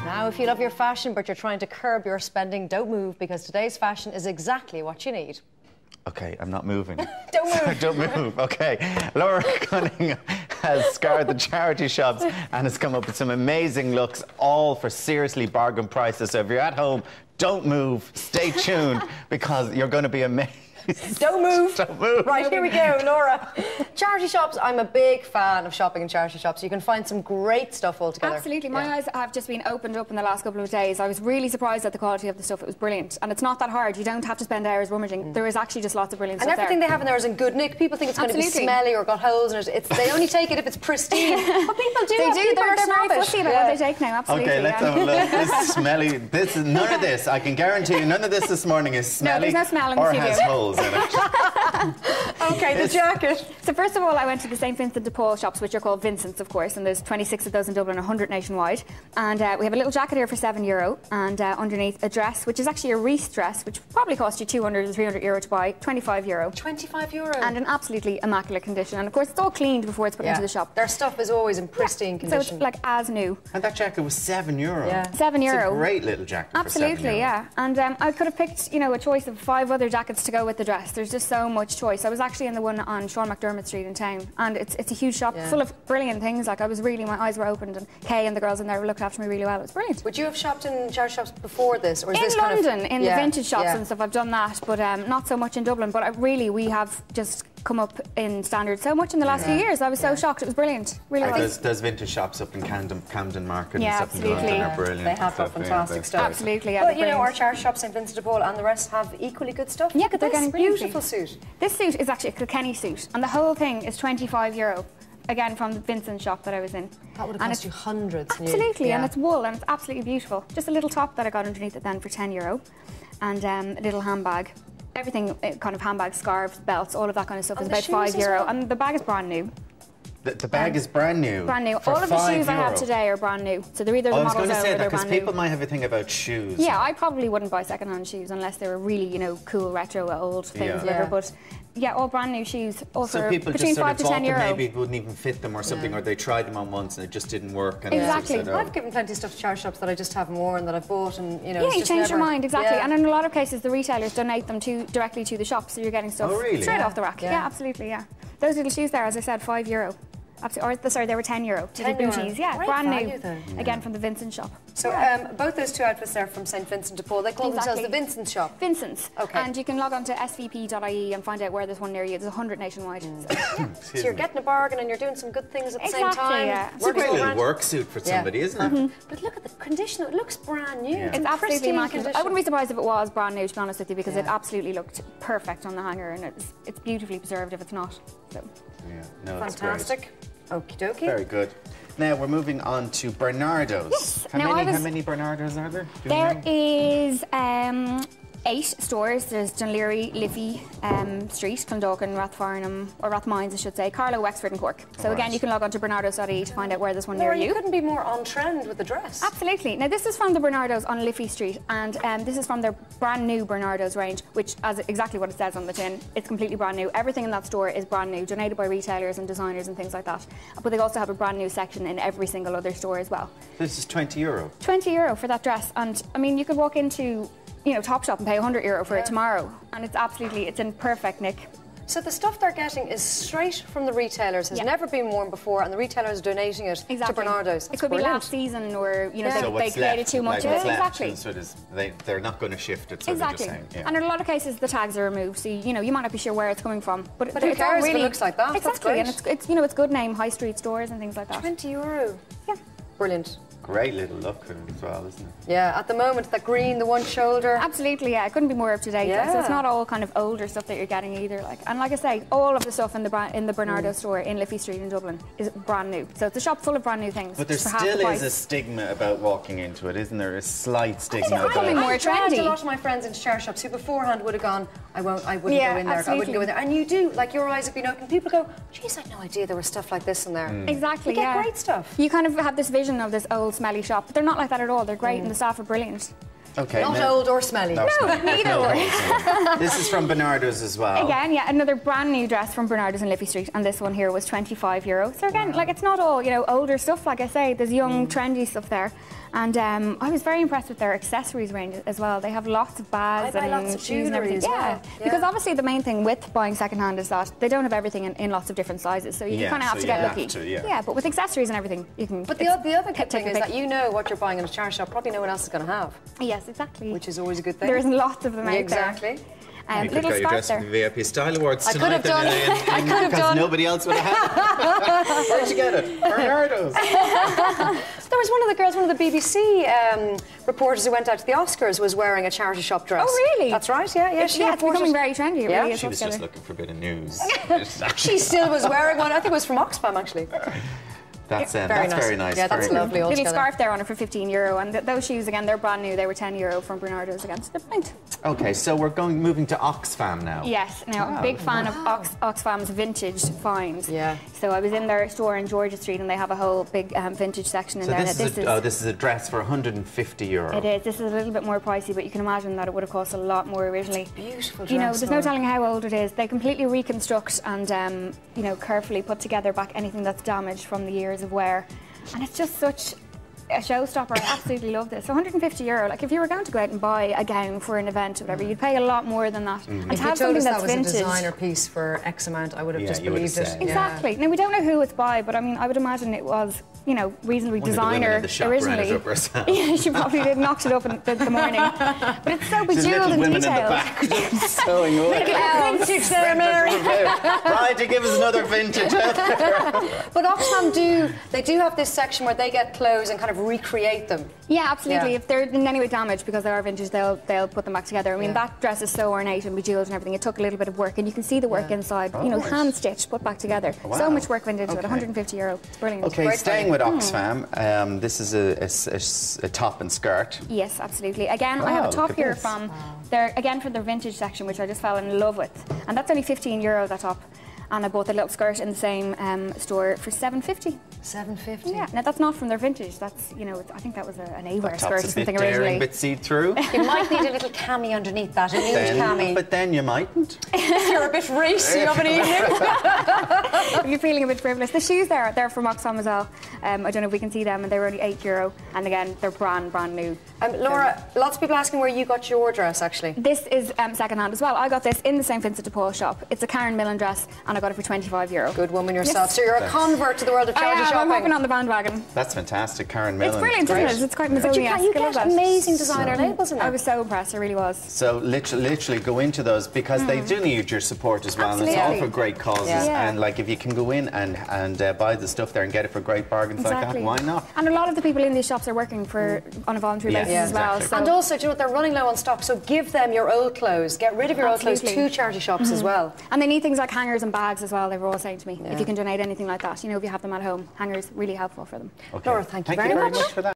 Now, if you love your fashion but you're trying to curb your spending, don't move, because today's fashion is exactly what you need. Okay, I'm not moving. Don't move. Don't move, okay. Laura Cunningham has scoured the charity shops and has come up with some amazing looks, all for seriously bargain prices. So if you're at home, don't move, stay tuned, because you're going to be amazed. Don't move. Don't move. Right, here we go, Laura. Charity shops. I'm a big fan of shopping in charity shops. You can find some great stuff altogether. Absolutely. My eyes have just been opened up in the last couple of days. I was really surprised at the quality of the stuff. It was brilliant. And it's not that hard. You don't have to spend hours rummaging. There is actually just lots of brilliant stuff there. And everything they have in there is in good nick. People think it's going to be smelly or got holes in it. They only take it if it's pristine. But people do. They're very fussy about what they take now. Absolutely. Okay, let's have a look. This is smelly. This is none of this. I can guarantee you, none of this morning is smelly. No, there's no smell in the studio. Or has holes in it. Okay, the jacket. So first of all, I went to the St Vincent de Paul shops, which are called Vincent's, of course, and there's 26 of those in Dublin, 100 nationwide. And we have a little jacket here for €7, and underneath a dress, which is actually a Reese dress, which probably cost you €200 or €300 to buy, €25. €25. And in absolutely immaculate condition. And of course, it's all cleaned before it's put into the shop. Their stuff is always in pristine condition. So it's like as new. And that jacket was €7. Yeah. €7. It's a great little jacket. Absolutely, for €7. yeah. And I could have picked, a choice of 5 other jackets to go with the dress. There's just so much choice. I was actually in the one on Sean McDermott Street in town, and it's a huge shop full of brilliant things. Like, my eyes were opened, and Kay and the girls in there looked after me really well. It was brilliant. Would you have shopped in charity shops before this, or is this London, kind of, in the vintage shops and stuff? I've done that, but not so much in Dublin. But we have just come up in standards so much in the last few years. I was so shocked. It was brilliant. Really was. There's vintage shops up in Camden Market and stuff in absolutely. London are brilliant. They have got fantastic stuff. Absolutely, yeah. But our charity shops, St Vincent de Paul and the rest, have equally good stuff. Yeah, Look at they're getting beautiful suit. This suit is actually a Kilkenny suit, and the whole thing is €25. Again, from the Vincent shop that I was in. That would have cost you hundreds. Absolutely, and it's wool, and it's absolutely beautiful. Just a little top that I got underneath it then for €10, and a little handbag. Everything, kind of handbags, scarves, belts, all of that kind of stuff is about €5. Well. And the bag is brand new. The bag is brand new. Brand new. All of the shoes I have today are brand new. So they're either the models out or they're brand new. I was going to say that because people might have a thing about shoes. Yeah, I probably wouldn't buy second-hand shoes unless they were really, cool, retro, old things, whatever. But yeah, all brand new shoes. All so for people between just sort €5 of to bought €10. them, maybe it wouldn't even fit them or something, or they tried them on once and it just didn't work. And exactly. I've given plenty of stuff to charity shops that I just haven't worn, that I've bought, and you change your mind, exactly. And in a lot of cases, the retailers donate them directly to the shop, so you're getting stuff straight off the rack. Yeah, absolutely. Yeah, those little shoes there, as I said, €5. Or, sorry, they were €10. €10. Booties, yeah, great brand value, new. then. Again, from the Vincent shop. So both those two outfits there from St Vincent de Paul, they call themselves the Vincent shop. Vincent's. Okay. And you can log on to svp.ie and find out where there's one near you. There's 100 nationwide. So you're getting a bargain and you're doing some good things at the same time. Yeah. It's a great little work suit for somebody, isn't it? But look at the condition. It looks brand new. Yeah. It's absolutely immaculate. I wouldn't be surprised if it was brand new, to be honest with you, because it absolutely looked perfect on the hanger, and it's beautifully preserved if it's not. So. Yeah, no, fantastic. Okie dokie. Very good. Now we're moving on to Bernardo's. Yes. How many Bernardo's are there? There is 8 stores. There's John Leary, Liffey Street, Clondalkin, Rathfarnham, or Rathmines I should say, Carlow, Wexford and Cork. So again, you can log on to bernardos.ie to find out where there's one near you. You couldn't be more on trend with the dress. Absolutely. Now this is from the Bernardo's on Liffey Street, and this is from their brand new Bernardo's range, which, as exactly what it says on the tin, it's completely brand new. Everything in that store is brand new, donated by retailers and designers and things like that. But they also have a brand new section in every single other store as well. This is €20. €20 for that dress, and I mean, you could walk into Topshop and pay €100 for it tomorrow, and it's in perfect nick. So the stuff they're getting is straight from the retailers, has never been worn before, and the retailers are donating it to Bernardo's. It could be last season, or they created too much of it. Exactly. So they're not going to shift it. So exactly. And in a lot of cases, the tags are removed, so you might not be sure where it's coming from. But who cares if it looks like that? Exactly, That's great. and it's good name high street stores and things like that. €20. Yeah. Brilliant. Great little look as well, isn't it? Yeah, at the moment, the green, the one shoulder. Absolutely, yeah. It couldn't be more up to date. Yeah. So it's not all kind of older stuff that you're getting either. And like I say, all of the stuff in the Bernardo store in Liffey Street in Dublin is brand new. So it's a shop full of brand new things. But there still is a stigma about walking into it, isn't there? A slight stigma about it. It's becoming more trendy. A lot of my friends in charity shops who beforehand would have gone, I wouldn't go in there. Absolutely. I wouldn't go in there. And you do, like your eyes have been open. People go, geez, I had no idea there was stuff like this in there. Exactly, you get great stuff. You kind of have this vision of this old smelly shop, but they're not like that at all. They're great and the staff are brilliant. Okay. Not old or smelly. No, neither one. This is from Bernardo's as well. Again, yeah, another brand new dress from Bernardo's in Liffey Street, and this one here was €25. So again, like, it's not all older stuff. Like I say, there's young, trendy stuff there. And I was very impressed with their accessories range as well. They have lots of bags and lots of shoes and everything. as well. Because obviously the main thing with buying secondhand is that they don't have everything in lots of different sizes, so you kind of have to get lucky. Yeah, but with accessories and everything, you can. But the other good thing is that you know what you're buying in a charity shop. Probably no one else is going to have. Yes, exactly. Which is always a good thing. There's lots of them out there. Exactly. You could go your dress for the VIP Style Awards tonight. I could have done. Because nobody else would have had it. Where'd you get it? Bernardo's. There was one of the girls, one of the BBC reporters who went out to the Oscars was wearing a charity shop dress. Oh, really? That's right, yeah. It's becoming very trendy. It really is. She was just looking for a bit of news. She still was wearing one. I think it was from Oxfam, actually. That's very nice. Yeah, that's lovely. Little scarf there on it for €15, and those shoes again, they're brand new. They were €10 from Bernardo's again. So they're brilliant. Okay, so we're moving to Oxfam now. Yes, now big fan of Oxfam's vintage finds. Yeah. So I was in their store in Georgia Street, and they have a whole big vintage section in there. This is a dress for €150. It is. This is a little bit more pricey, but you can imagine that it would have cost a lot more originally. Beautiful dress. You know, there's no telling how old it is. They completely reconstruct and carefully put together back anything that's damaged from the years of wear. And it's just such a showstopper. I absolutely love this. So €150, like if you were going to go out and buy a gown for an event or whatever, you'd pay a lot more than that. And if to have you told us something that that's was vintage, a designer piece for X amount, I would have just believed it. Exactly. Now we don't know who it's by, but I mean, I would imagine it was, reasonably designer originally. Yeah, she probably did knocked it up in the morning. But it's so bejeweled and women detailed. in the back sewing away. Vintage there, Mary. Right, to give us another vintage. But Oxfam do have this section where they get clothes and kind of recreate them. Yeah, absolutely. Yeah. If they're in any way damaged because they are vintage, they'll put them back together. I mean, that dress is so ornate and bejeweled and everything. It took a little bit of work, and you can see the work inside. Hand stitched, put back together. Wow. So much work went into it. €150. It's brilliant. Okay, staying with Oxfam, this is a top and skirt. Yes, absolutely. Again, I have a top here from their vintage section, which I just fell in love with, and that's only €15 that top. And I bought the little skirt in the same store for $7.50. $7.50. Yeah. Now that's not from their vintage. That's I think that was an A-wear skirt or something originally. A bit see-through. You might need a little cami underneath that, a nude cami. But then you mightn't. If you're a bit racy of an evening. If you're feeling a bit frivolous. The shoes they're from Oxfam as well. I don't know if we can see them, and they were only €8. And again, they're brand new. Laura, lots of people asking where you got your dress actually. This is second-hand as well. I got this in the St Vincent de Paul shop. It's a Karen Millen dress, and I got it for €25. Good woman yourself. Yes. So you're a convert to the world of charity shopping. I'm hopping on the bandwagon. That's fantastic, Karen Millen. It's brilliant, isn't it? It's quite Mazzoni-esque. You get amazing designer labels in there. I was so impressed. I really was. So literally go into those because they do need your support as well. Absolutely. And it's all for great causes. Yeah. And like if you can go in and buy the stuff there and get it for great bargains like that, why not? And a lot of the people in these shops are working on a voluntary basis as well. Exactly. So. And also, do you know what, they're running low on stock, so give them your old clothes. Get rid of your old clothes to charity shops as well. And they need things like hangers and bags as well. They were all saying to me, if you can donate anything like that, if you have them at home, hangers really helpful for them. Okay. Laura, thank you very much for that.